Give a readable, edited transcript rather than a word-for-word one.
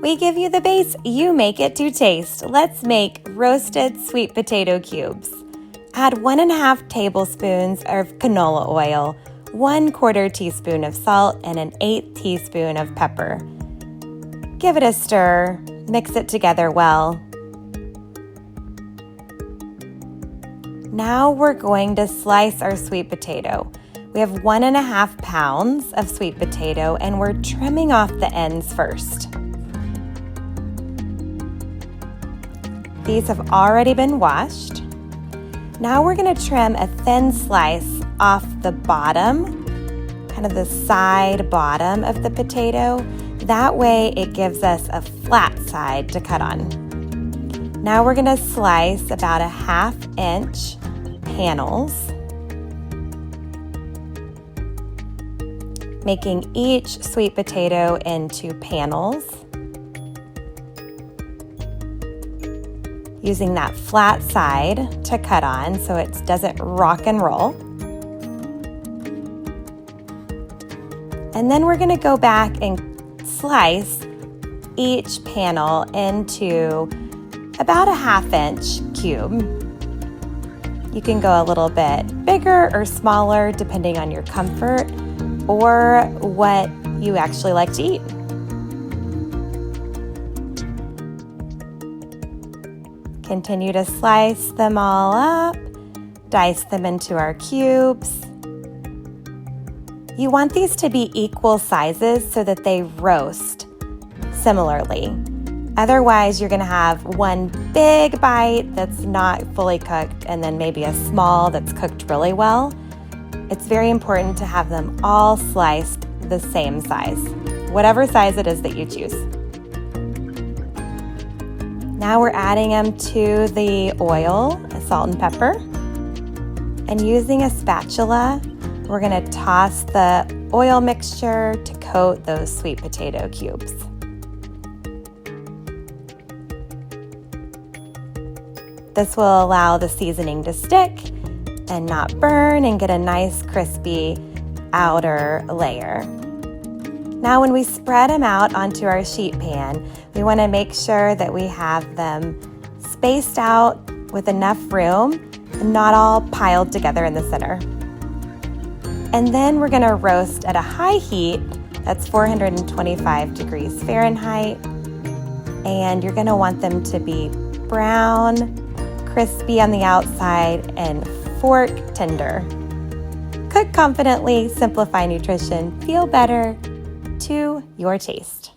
We give you the base, you make it to taste. Let's make roasted sweet potato cubes. Add 1.5 tablespoons of canola oil, 1/4 teaspoon of salt, and an 1/8 teaspoon of pepper. Give it a stir, mix it together well. Now we're going to slice our sweet potato. We have 1.5 pounds of sweet potato and we're trimming off the ends first. These have already been washed. Now we're going to trim a thin slice off the bottom, kind of the side bottom of the potato. That way it gives us a flat side to cut on. Now we're going to slice about 1/2 inch panels, making each sweet potato into panels, using that flat side to cut on so it doesn't rock and roll. And then we're going to go back and slice each panel into about 1/2 inch cube. You can go a little bit bigger or smaller depending on your comfort or what you actually like to eat. Continue to slice them all up, dice them into our cubes. You want these to be equal sizes so that they roast similarly. Otherwise, you're going to have one big bite that's not fully cooked and then maybe a small that's cooked really well. It's very important to have them all sliced the same size, whatever size it is that you choose. Now we're adding them to the oil, salt and pepper, and using a spatula, we're going to toss the oil mixture to coat those sweet potato cubes. This will allow the seasoning to stick and not burn and get a nice crispy outer layer. Now when we spread them out onto our sheet pan, we want to make sure that we have them spaced out with enough room and not all piled together in the center. And then we're going to roast at a high heat, that's 425 degrees Fahrenheit, and you're going to want them to be brown, crispy on the outside, and fork tender. Cook confidently, simplify nutrition, feel better to your taste.